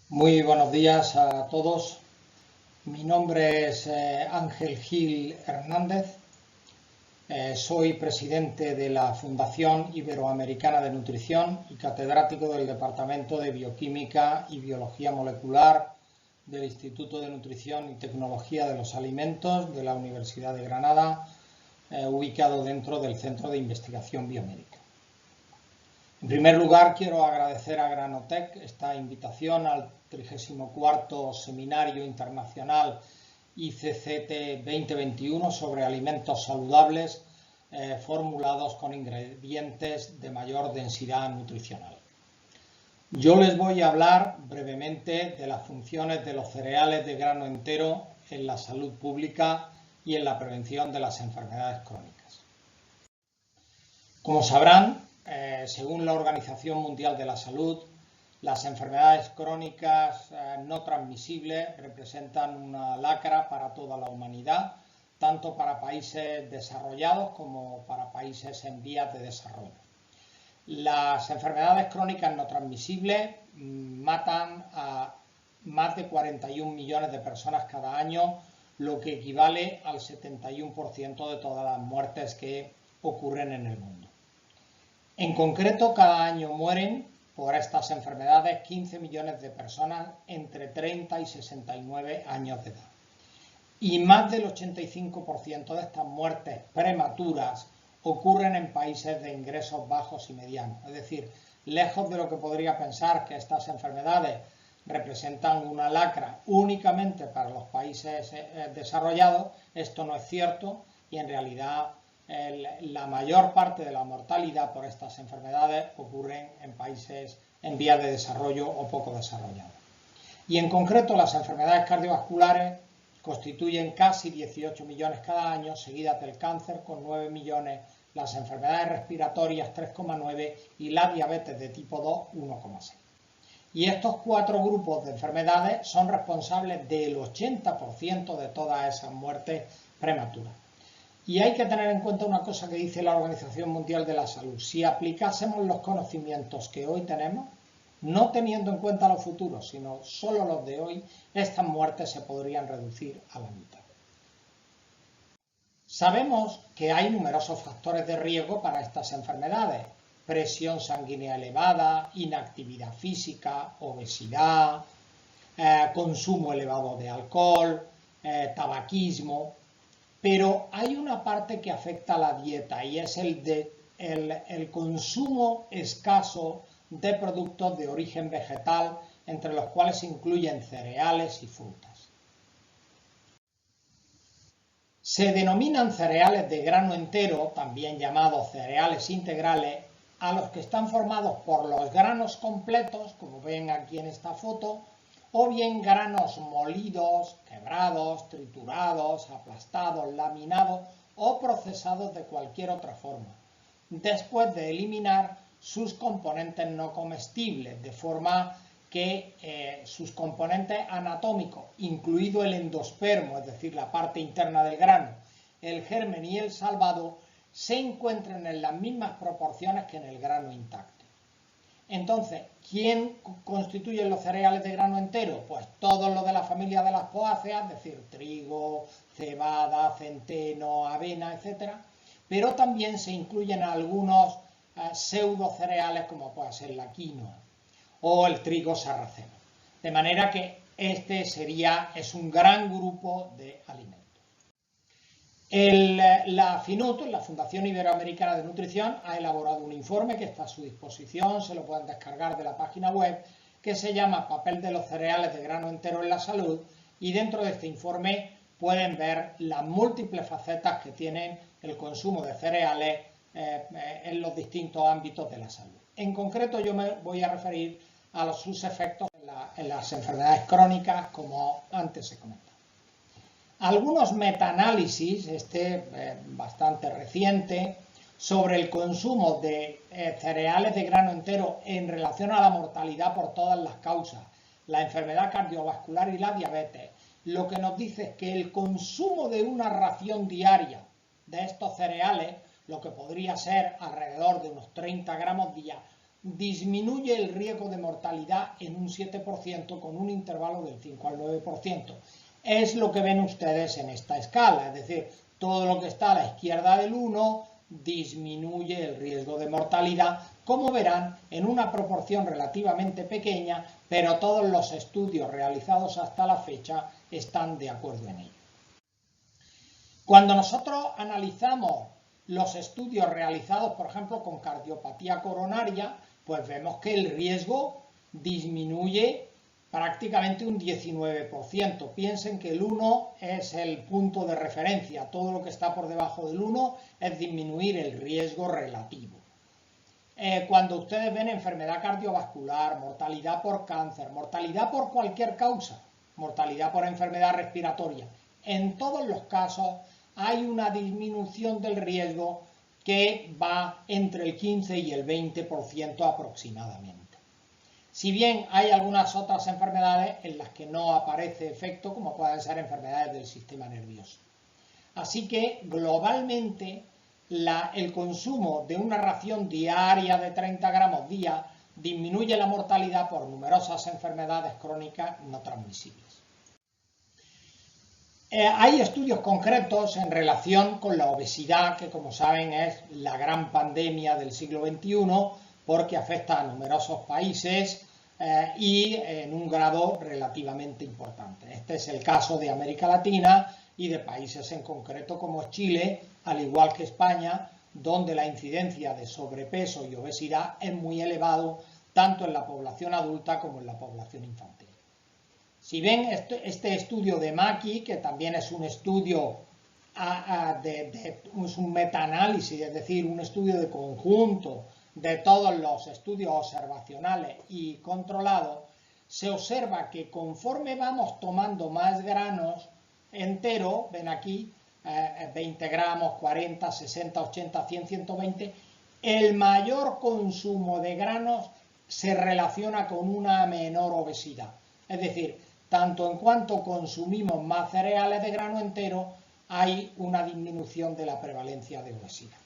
Muy buenos días a todos. Mi nombre es Ángel Gil Hernández. Soy presidente de la Fundación Iberoamericana de Nutrición y catedrático del Departamento de Bioquímica y Biología Molecular del Instituto de Nutrición y Tecnología de los Alimentos de la Universidad de Granada, ubicado dentro del Centro de Investigación Biomédica. En primer lugar, quiero agradecer a Granotec esta invitación al 34º Seminario Internacional ICCT 2021 sobre alimentos saludables formulados con ingredientes de mayor densidad nutricional. Yo les voy a hablar brevemente de las funciones de los cereales de grano entero en la salud pública y en la prevención de las enfermedades crónicas. Como sabrán, según la Organización Mundial de la Salud, las enfermedades crónicas no transmisibles representan una lacra para toda la humanidad, tanto para países desarrollados como para países en vías de desarrollo. Las enfermedades crónicas no transmisibles matan a más de 41 millones de personas cada año, lo que equivale al 71% de todas las muertes que ocurren en el mundo. En concreto, cada año mueren por estas enfermedades 15 millones de personas entre 30 y 69 años de edad. Y más del 85% de estas muertes prematuras ocurren en países de ingresos bajos y medianos. Es decir, lejos de lo que podría pensar que estas enfermedades representan una lacra únicamente para los países desarrollados, esto no es cierto y en realidad la mayor parte de la mortalidad por estas enfermedades ocurren en países en vías de desarrollo o poco desarrollados. Y en concreto las enfermedades cardiovasculares constituyen casi 18 millones cada año, seguidas del cáncer con 9 millones, las enfermedades respiratorias 3,9 y la diabetes de tipo 2 1,6. Y estos cuatro grupos de enfermedades son responsables del 80% de todas esas muertes prematuras. Y hay que tener en cuenta una cosa que dice la Organización Mundial de la Salud. Si aplicásemos los conocimientos que hoy tenemos, no teniendo en cuenta los futuros, sino solo los de hoy, estas muertes se podrían reducir a la mitad. Sabemos que hay numerosos factores de riesgo para estas enfermedades. Presión sanguínea elevada, inactividad física, obesidad, consumo elevado de alcohol, tabaquismo. Pero hay una parte que afecta a la dieta y es el consumo escaso de productos de origen vegetal, entre los cuales se incluyen cereales y frutas. Se denominan cereales de grano entero, también llamados cereales integrales, a los que están formados por los granos completos, como ven aquí en esta foto, o bien granos molidos, quebrados, triturados, aplastados, laminados o procesados de cualquier otra forma, después de eliminar sus componentes no comestibles, de forma que sus componentes anatómicos, incluido el endospermo, es decir, la parte interna del grano, el germen y el salvado, se encuentren en las mismas proporciones que en el grano intacto. Entonces, ¿quién constituye los cereales de grano entero? Pues todos los de la familia de las poáceas, es decir, trigo, cebada, centeno, avena, etc. Pero también se incluyen algunos pseudo cereales como puede ser la quinoa o el trigo sarraceno. De manera que este es un gran grupo de alimentos. La FINUT, la Fundación Iberoamericana de Nutrición, ha elaborado un informe que está a su disposición, se lo pueden descargar de la página web, que se llama Papel de los cereales de grano entero en la salud, y dentro de este informe pueden ver las múltiples facetas que tienen el consumo de cereales en los distintos ámbitos de la salud. En concreto yo me voy a referir a sus efectos en las enfermedades crónicas, como antes se comentó. Algunos metaanálisis, bastante reciente, sobre el consumo de cereales de grano entero en relación a la mortalidad por todas las causas, la enfermedad cardiovascular y la diabetes, lo que nos dice es que el consumo de una ración diaria de estos cereales, lo que podría ser alrededor de unos 30 gramos día, disminuye el riesgo de mortalidad en un 7% con un intervalo del 5 al 9%. Es lo que ven ustedes en esta escala, es decir, todo lo que está a la izquierda del 1 disminuye el riesgo de mortalidad, como verán, en una proporción relativamente pequeña, pero todos los estudios realizados hasta la fecha están de acuerdo en ello. Cuando nosotros analizamos los estudios realizados, por ejemplo, con cardiopatía coronaria, pues vemos que el riesgo disminuye prácticamente un 19%. Piensen que el 1 es el punto de referencia. Todo lo que está por debajo del 1 es disminuir el riesgo relativo. Cuando ustedes ven enfermedad cardiovascular, mortalidad por cáncer, mortalidad por cualquier causa, mortalidad por enfermedad respiratoria, en todos los casos hay una disminución del riesgo que va entre el 15 y el 20% aproximadamente. Si bien hay algunas otras enfermedades en las que no aparece efecto, como pueden ser enfermedades del sistema nervioso. Así que globalmente el consumo de una ración diaria de 30 gramos día disminuye la mortalidad por numerosas enfermedades crónicas no transmisibles. Hay estudios concretos en relación con la obesidad, que como saben es la gran pandemia del siglo XXI, porque afecta a numerosos países y en un grado relativamente importante. Este es el caso de América Latina y de países en concreto como Chile, al igual que España, donde la incidencia de sobrepeso y obesidad es muy elevado tanto en la población adulta como en la población infantil. Si ven este estudio de Mackie, que también es un estudio, es un metaanálisis, es decir, un estudio de conjunto de todos los estudios observacionales y controlados, se observa que conforme vamos tomando más granos enteros, ven aquí, 20 gramos, 40, 60, 80, 100, 120, el mayor consumo de granos se relaciona con una menor obesidad. Es decir, tanto en cuanto consumimos más cereales de grano entero, hay una disminución de la prevalencia de obesidad.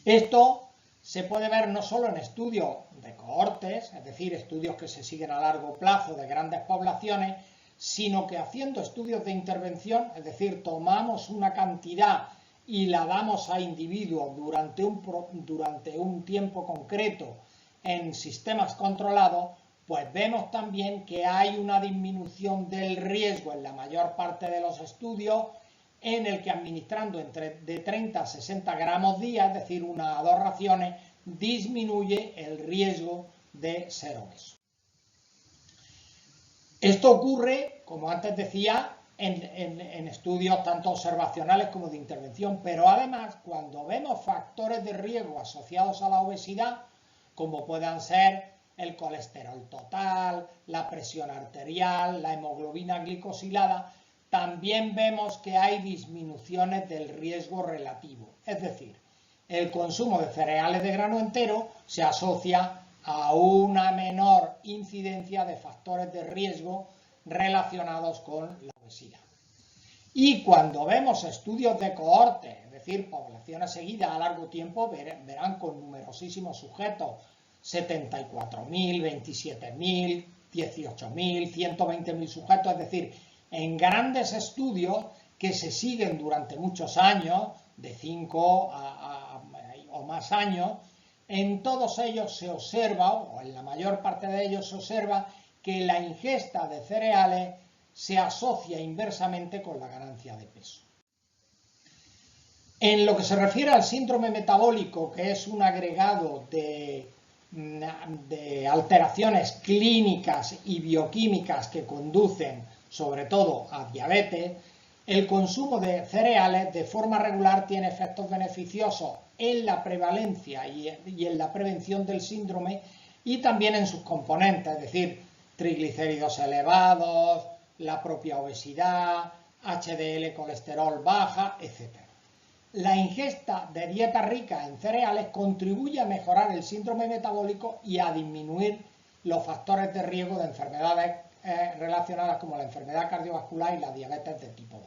Esto se puede ver no solo en estudios de cohortes, es decir, estudios que se siguen a largo plazo de grandes poblaciones, sino que haciendo estudios de intervención, es decir, tomamos una cantidad y la damos a individuos durante un tiempo concreto en sistemas controlados, pues vemos también que hay una disminución del riesgo en la mayor parte de los estudios, en el que administrando de 30 a 60 gramos día, es decir, 1 a 2 raciones, disminuye el riesgo de ser obeso. Esto ocurre, como antes decía, en estudios tanto observacionales como de intervención, pero además cuando vemos factores de riesgo asociados a la obesidad, como puedan ser el colesterol total, la presión arterial, la hemoglobina glicosilada, también vemos que hay disminuciones del riesgo relativo. Es decir, el consumo de cereales de grano entero se asocia a una menor incidencia de factores de riesgo relacionados con la obesidad. Y cuando vemos estudios de cohorte, es decir, poblaciones seguidas a largo tiempo, verán con numerosísimos sujetos, 74.000, 27.000, 18.000, 120.000 sujetos, es decir, en grandes estudios que se siguen durante muchos años, de 5 o más años, en todos ellos se observa, o en la mayor parte de ellos se observa, que la ingesta de cereales se asocia inversamente con la ganancia de peso. En lo que se refiere al síndrome metabólico, que es un agregado de alteraciones clínicas y bioquímicas que conducen sobre todo a diabetes, el consumo de cereales de forma regular tiene efectos beneficiosos en la prevalencia y en la prevención del síndrome y también en sus componentes, es decir, triglicéridos elevados, la propia obesidad, HDL, colesterol baja, etc. La ingesta de dieta rica en cereales contribuye a mejorar el síndrome metabólico y a disminuir los factores de riesgo de enfermedades relacionadas como la enfermedad cardiovascular y la diabetes de tipo 2.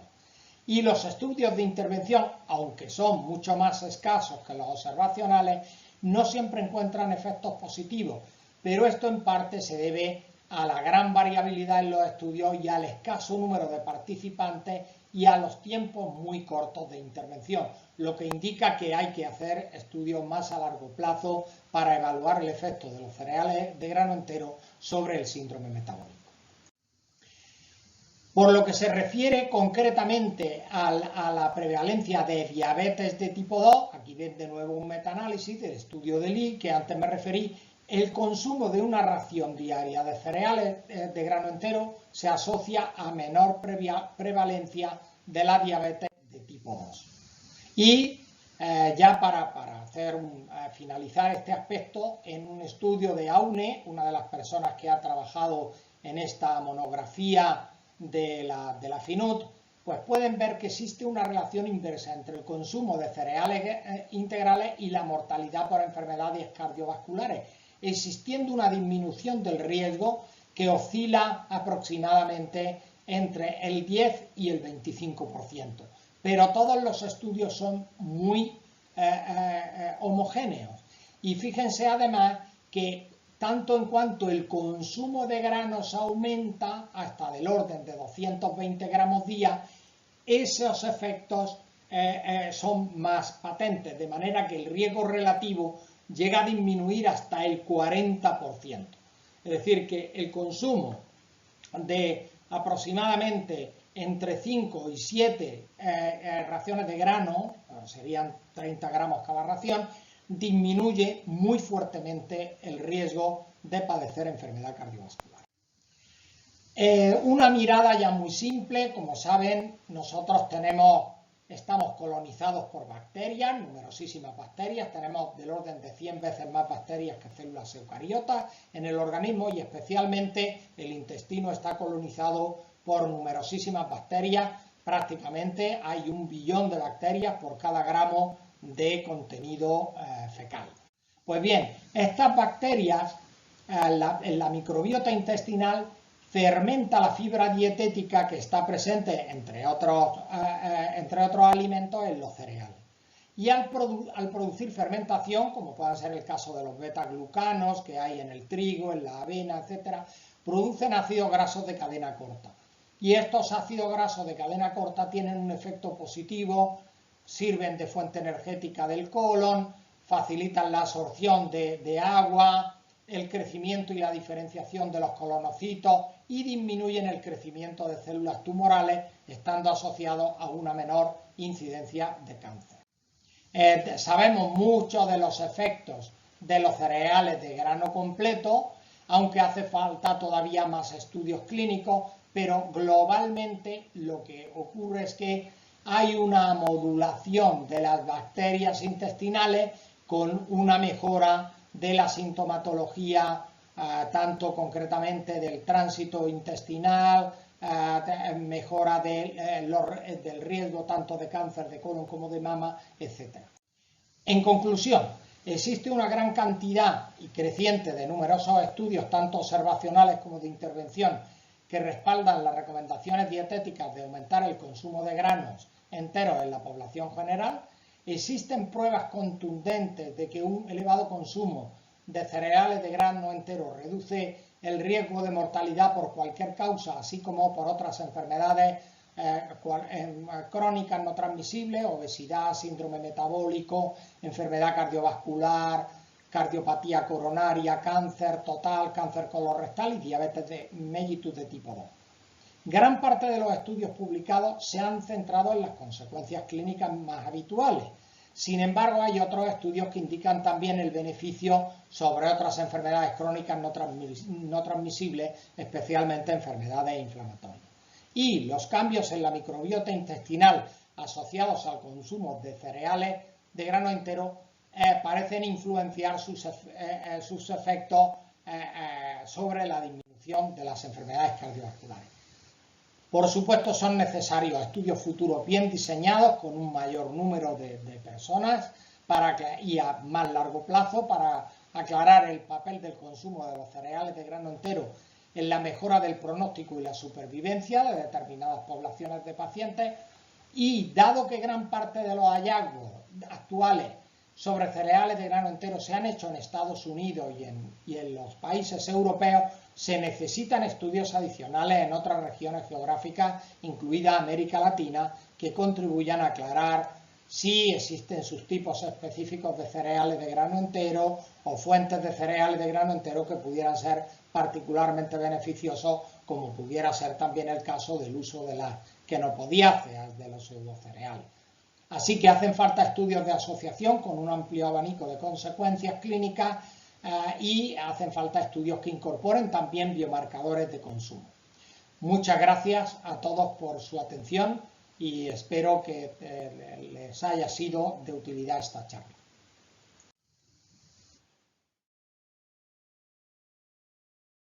Y los estudios de intervención, aunque son mucho más escasos que los observacionales, no siempre encuentran efectos positivos, pero esto en parte se debe a la gran variabilidad en los estudios y al escaso número de participantes y a los tiempos muy cortos de intervención, lo que indica que hay que hacer estudios más a largo plazo para evaluar el efecto de los cereales de grano entero sobre el síndrome metabólico. Por lo que se refiere concretamente a la prevalencia de diabetes de tipo 2, aquí ven de nuevo un metaanálisis del estudio de Lee que antes me referí. El consumo de una ración diaria de cereales de grano entero se asocia a menor prevalencia de la diabetes de tipo 2. Y ya para finalizar este aspecto, en un estudio de Aune, una de las personas que ha trabajado en esta monografía de la FINUT, pues pueden ver que existe una relación inversa entre el consumo de cereales integrales y la mortalidad por enfermedades cardiovasculares, existiendo una disminución del riesgo que oscila aproximadamente entre el 10 y el 25%. Pero todos los estudios son muy homogéneos. Y fíjense además que tanto en cuanto el consumo de granos aumenta hasta del orden de 220 gramos día, esos efectos son más patentes, de manera que el riesgo relativo llega a disminuir hasta el 40%. Es decir, que el consumo de aproximadamente entre 5 y 7 raciones de grano, serían 30 gramos cada ración, disminuye muy fuertemente el riesgo de padecer enfermedad cardiovascular. Una mirada ya muy simple, como saben, nosotros estamos colonizados por bacterias, numerosísimas bacterias, tenemos del orden de 100 veces más bacterias que células eucariotas en el organismo y especialmente el intestino está colonizado por numerosísimas bacterias, prácticamente hay 1 billón de bacterias por cada gramo de contenido fecal. Pues bien, estas bacterias en la microbiota intestinal fermenta la fibra dietética que está presente, entre otros alimentos, en los cereales. Y al producir fermentación, como puede ser el caso de los beta-glucanos que hay en el trigo, en la avena, etc., producen ácidos grasos de cadena corta. Y estos ácidos grasos de cadena corta tienen un efecto positivo, sirven de fuente energética del colon, facilitan la absorción de agua, el crecimiento y la diferenciación de los colonocitos y disminuyen el crecimiento de células tumorales, estando asociados a una menor incidencia de cáncer. Sabemos mucho de los efectos de los cereales de grano completo, aunque hace falta todavía más estudios clínicos, pero globalmente lo que ocurre es que hay una modulación de las bacterias intestinales con una mejora de la sintomatología, tanto concretamente del tránsito intestinal, mejora del riesgo tanto de cáncer de colon como de mama, etc. En conclusión, existe una gran cantidad y creciente de numerosos estudios, tanto observacionales como de intervención, que respaldan las recomendaciones dietéticas de aumentar el consumo de granos enteros en la población general. Existen pruebas contundentes de que un elevado consumo de cereales de grano entero reduce el riesgo de mortalidad por cualquier causa, así como por otras enfermedades crónicas no transmisibles, obesidad, síndrome metabólico, enfermedad cardiovascular, cardiopatía coronaria, cáncer total, cáncer colorectal y diabetes mellitus de tipo 2. Gran parte de los estudios publicados se han centrado en las consecuencias clínicas más habituales. Sin embargo, hay otros estudios que indican también el beneficio sobre otras enfermedades crónicas no transmisibles, especialmente enfermedades inflamatorias. Y los cambios en la microbiota intestinal asociados al consumo de cereales de grano entero parecen influenciar sus efectos sobre la disminución de las enfermedades cardiovasculares. Por supuesto, son necesarios estudios futuros bien diseñados con un mayor número de personas y a más largo plazo para aclarar el papel del consumo de los cereales de grano entero en la mejora del pronóstico y la supervivencia de determinadas poblaciones de pacientes. Y dado que gran parte de los hallazgos actuales sobre cereales de grano entero se han hecho en Estados Unidos y en los países europeos, se necesitan estudios adicionales en otras regiones geográficas, incluida América Latina, que contribuyan a aclarar si existen subtipos específicos de cereales de grano entero o fuentes de cereales de grano entero que pudieran ser particularmente beneficiosos, como pudiera ser también el caso del uso de las quenopodiáceas, de los pseudocereales. Así que hacen falta estudios de asociación con un amplio abanico de consecuencias clínicas y hacen falta estudios que incorporen también biomarcadores de consumo. Muchas gracias a todos por su atención y espero que les haya sido de utilidad esta charla.